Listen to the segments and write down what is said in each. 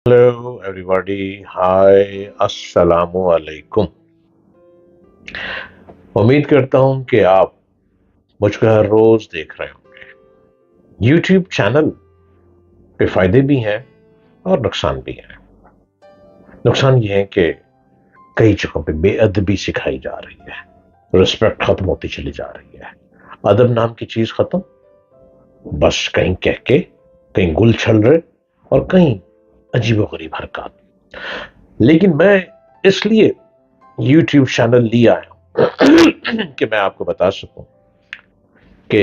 Hello everybody, हाय, अस्सलामु अलैकुम। उम्मीद करता हूं कि आप मुझको हर रोज देख रहे होंगे। यूट्यूब चैनल पे फायदे भी हैं और नुकसान भी हैं। नुकसान ये है कि कई जगहों पे बेअदबी सिखाई जा रही है, रिस्पेक्ट खत्म होती चली जा रही है, अदब नाम की चीज खत्म। बस कहीं कह के कहीं गुल छल रहे और कहीं अजीबोगरीब हरकत। लेकिन मैं इसलिए यूट्यूब चैनल लिया है कि मैं आपको बता सकूं कि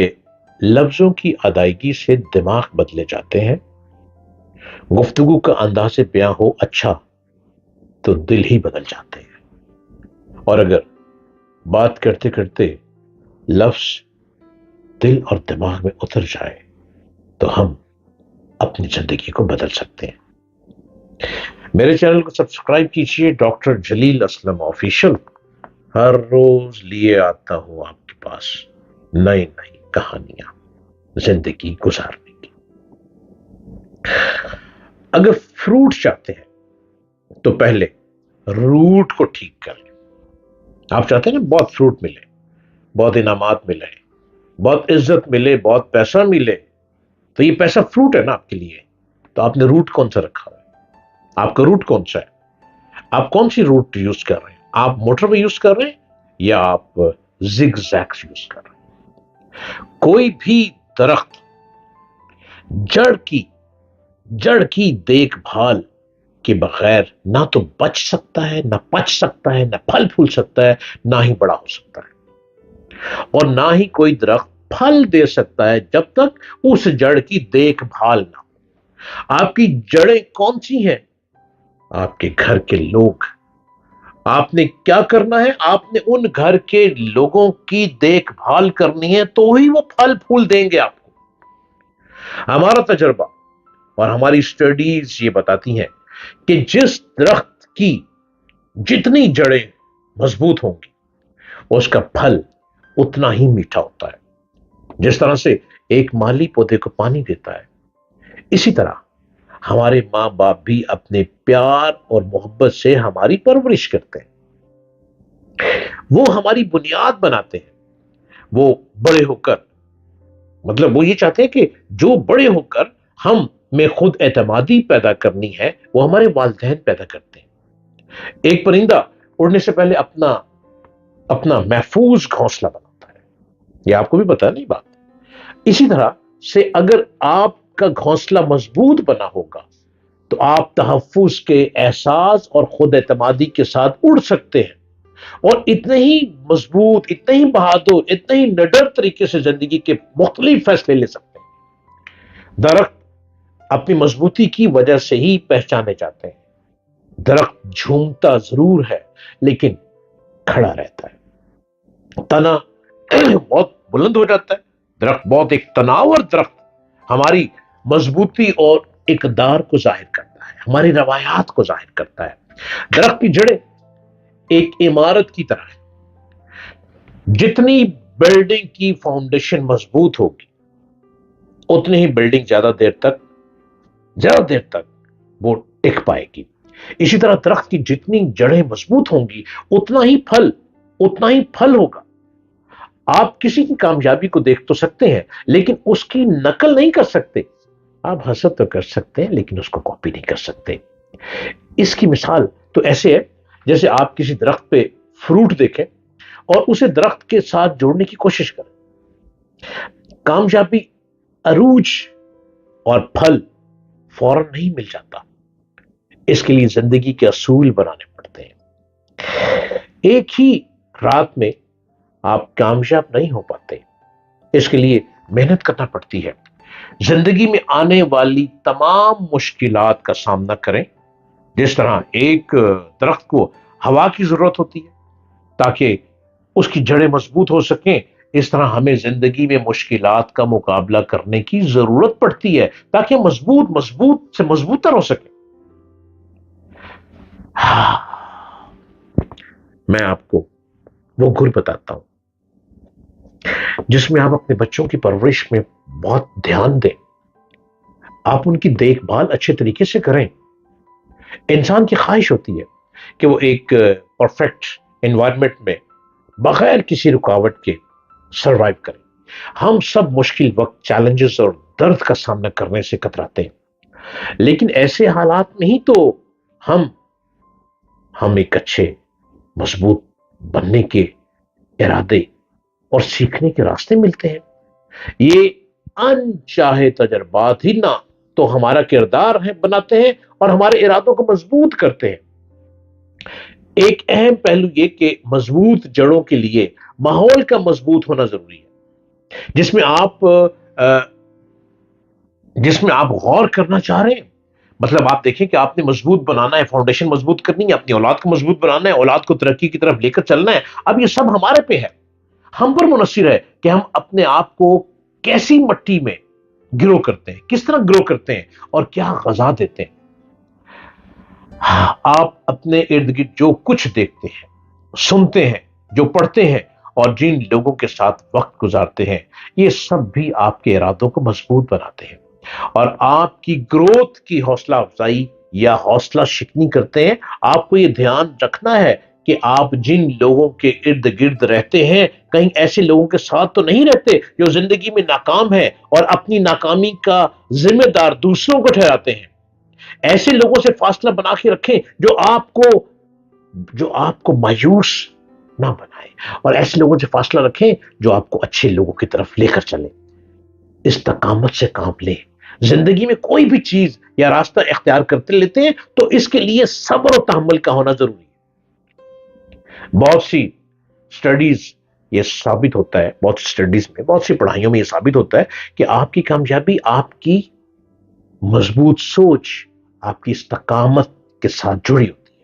लफ्जों की अदायगी से दिमाग बदले जाते हैं। गुफ्तगू का अंदाज़ बयां हो अच्छा तो दिल ही बदल जाते हैं। और अगर बात करते करते लफ्ज दिल और दिमाग में उतर जाए तो हम अपनी जिंदगी को बदल सकते हैं। मेरे चैनल को सब्सक्राइब कीजिए, डॉक्टर जलील असलम ऑफिशियल। हर रोज लिए आता हूं आपके पास नई नई कहानियां जिंदगी गुजारने की। अगर फ्रूट चाहते हैं तो पहले रूट को ठीक कर लें। आप चाहते हैं ना बहुत फ्रूट मिले, बहुत इनामात मिले, बहुत इज्जत मिले, बहुत पैसा मिले, तो ये पैसा फ्रूट है ना आपके लिए। तो आपने रूट कौन सा रखा है? आपका रूट कौन सा है? आप कौन सी रूट यूज कर रहे हैं? आप मोटरवे यूज कर रहे हैं या आप जिग जैक्स यूज कर रहे हैं? कोई भी दरख्त जड़ की जड़ की देखभाल के बगैर ना तो बच सकता है, ना पच सकता है, ना फल फूल सकता है, ना ही बड़ा हो सकता है। और ना ही कोई दरख्त फल दे सकता है जब तक उस जड़ की देखभाल ना हो। आपकी जड़ें कौन सी हैं? आपके घर के लोग। आपने क्या करना है? आपने उन घर के लोगों की देखभाल करनी है, तो ही वो फल फूल देंगे आपको। हमारा तजर्बा और हमारी स्टडीज ये बताती हैं कि जिस दरख्त की जितनी जड़ें मजबूत होंगी उसका फल उतना ही मीठा होता है। जिस तरह से एक माली पौधे को पानी देता है, इसी तरह हमारे मां बाप भी अपने प्यार और मोहब्बत से हमारी परवरिश करते हैं। वो हमारी बुनियाद बनाते हैं। वो बड़े होकर, मतलब वो ये चाहते हैं कि जो बड़े होकर हम में खुद एतमादी पैदा करनी है, वो हमारे वालिदैन पैदा करते हैं। एक परिंदा उड़ने से पहले अपना अपना महफूज घोंसला बनाता है। ये आपको भी पता नहीं बात। इसी तरह से अगर आपका घोंसला मजबूत बना होगा तो आप तहफ्फुज के एहसास और खुद एतमादी के साथ उड़ सकते हैं और इतने ही मजबूत, इतने ही बहादुर, इतने ही निडर तरीके से जिंदगी के मुख्तलिफ फैसले ले सकते हैं। दरख्त अपनी मजबूती की वजह से ही पहचाने जाते हैं। दरख्त झूमता जरूर है लेकिन खड़ा रहता है। तना बहुत बुलंद हो जाता है। दरख्त बहुत एक तनावर दरख्त हमारी मजबूती और इकदार को जाहिर करता है, हमारी रवायात को जाहिर करता है। दरख्त की जड़ें एक इमारत की तरह है। जितनी बिल्डिंग की फाउंडेशन मजबूत होगी उतनी ही बिल्डिंग ज्यादा देर तक वो टिक पाएगी। इसी तरह दरख्त की जितनी जड़ें मजबूत होंगी उतना ही फल होगा। आप किसी की कामयाबी को देख तो सकते हैं लेकिन उसकी नकल नहीं कर सकते। आप हसद तो कर सकते हैं लेकिन उसको कॉपी नहीं कर सकते। इसकी मिसाल तो ऐसे है जैसे आप किसी दरख्त पे फ्रूट देखें और उसे दरख्त के साथ जोड़ने की कोशिश करें। कामयाबी, अरूज और फल फौरन नहीं मिल जाता। इसके लिए जिंदगी के असूल बनाने पड़ते हैं। एक ही रात में आप कामयाब नहीं हो पाते। इसके लिए मेहनत करना पड़ती है। जिंदगी में आने वाली तमाम मुश्किलात का सामना करें। जिस तरह एक दरख्त को हवा की जरूरत होती है ताकि उसकी जड़ें मजबूत हो सकें, इस तरह हमें जिंदगी में मुश्किलात का मुकाबला करने की जरूरत पड़ती है ताकि हम मजबूत मजबूत से मजबूतर हो सके। मैं आपको वो गुर बताता हूं जिसमें आप अपने बच्चों की परवरिश में बहुत ध्यान दें। आप उनकी देखभाल अच्छे तरीके से करें। انسان کی خواہش ہوتی ہے کہ وہ ایک پرفیکٹ انوائرمنٹ میں بغیر کسی رکاوٹ کے سروائیو کرے. ہم سب مشکل وقت، چیلنجز اور درد کا سامنا کرنے سے کتراتے ہیں، لیکن ایسے حالات میں ہی تو ہم ہم ایک اچھے مضبوط بننے کے ارادے اور سیکھنے کے راستے ملتے ہیں. یہ انچاہے تجربات ہی نہ تو ہمارا کردار بناتے ہیں اور ہمارے ارادوں کو مضبوط کرتے ہیں. ایک اہم پہلو یہ کہ مضبوط جڑوں کے لیے ماحول کا مضبوط ہونا ضروری ہے، جس میں آپ غور کرنا چاہ رہے ہیں. مطلب آپ دیکھیں کہ آپ نے مضبوط بنانا ہے، فاؤنڈیشن مضبوط کرنی ہے، اپنی اولاد کو مضبوط بنانا ہے، اولاد کو ترقی کی طرف لے کر چلنا ہے. اب یہ سب ہمارے پہ ہے، ہم پر منحصر ہے کہ ہم اپنے آپ کو کیسی مٹی میں گرو کرتے ہیں، کس طرح گرو کرتے ہیں اور کیا غذا دیتے ہیں. آپ اپنے ارد گرد جو کچھ دیکھتے ہیں، سنتے ہیں، جو پڑھتے ہیں اور جن لوگوں کے ساتھ وقت گزارتے ہیں، یہ سب بھی آپ کے ارادوں کو مضبوط بناتے ہیں اور آپ کی گروتھ کی حوصلہ افزائی یا حوصلہ شکنی کرتے ہیں. آپ کو یہ دھیان رکھنا ہے کہ آپ جن لوگوں کے ارد گرد رہتے ہیں کہیں ایسے لوگوں کے ساتھ تو نہیں رہتے جو زندگی میں ناکام ہیں اور اپنی ناکامی کا ذمہ دار دوسروں کو ٹھہراتے ہیں. ایسے لوگوں سے فاصلہ بنا کے رکھیں جو آپ کو مایوس نہ بنائے، اور ایسے لوگوں سے فاصلہ رکھیں جو آپ کو اچھے لوگوں کی طرف لے کر چلیں. استقامت سے کام لیں. زندگی میں کوئی بھی چیز یا راستہ اختیار کرتے لیتے ہیں تو اس کے لیے صبر و تحمل کا ہونا ضروری ہے. بہت سی سٹڈیز یہ ثابت ہوتا ہے، بہت سی سٹڈیز میں، بہت سی پڑھائیوں میں یہ ثابت ہوتا ہے کہ آپ کی کامیابی آپ کی مضبوط سوچ، آپ کی استقامت کے ساتھ جڑی ہوتی ہے.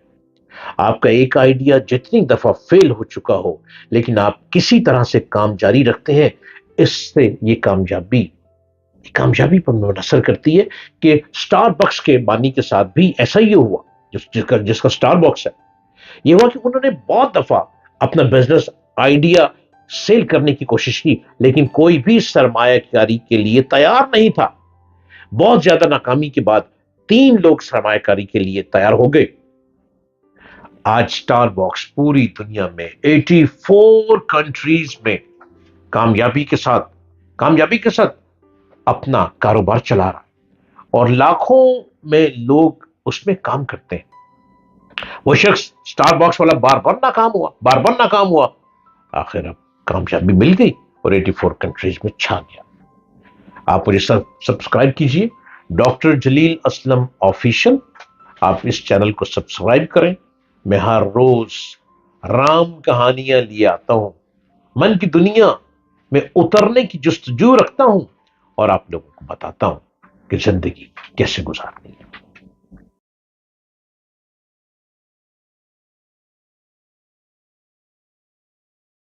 آپ کا ایک آئیڈیا جتنی دفعہ فیل ہو چکا ہو لیکن آپ کسی طرح سے کام جاری رکھتے ہیں، اس سے یہ کامیابی پر منحصر کرتی ہے. کہ سٹار بکس کے بانی کے ساتھ بھی ایسا ہی ہوا، جس کا سٹار باکس ہے. یہ ہوا کہ انہوں نے بہت دفعہ اپنا بزنس آئیڈیا سیل کرنے کی کوشش کی لیکن کوئی بھی سرمایہ کاری کے لیے تیار نہیں تھا. بہت زیادہ ناکامی کے بعد 3 لوگ سرمایہ کاری کے لیے تیار ہو گئے. آج سٹار باکس پوری دنیا میں 84 کنٹریز میں کامیابی کے ساتھ اپنا کاروبار چلا رہا اور لاکھوں میں لوگ اس میں کام کرتے ہیں. وہ شخص سٹار باکس والا بار بار ناکام ہوا، آخر اب کامیابی مل گئی اور 84 کنٹریز میں چھا گیا. آپ مجھے سبسکرائب کیجئے، ڈاکٹر جلیل اسلم آفیشل. آپ اس چینل کو سبسکرائب کریں. میں ہر روز رام کہانیاں لے آتا ہوں، من کی دنیا میں اترنے کی جستجو رکھتا ہوں اور آپ لوگوں کو بتاتا ہوں کہ زندگی کیسے گزارنی ہے.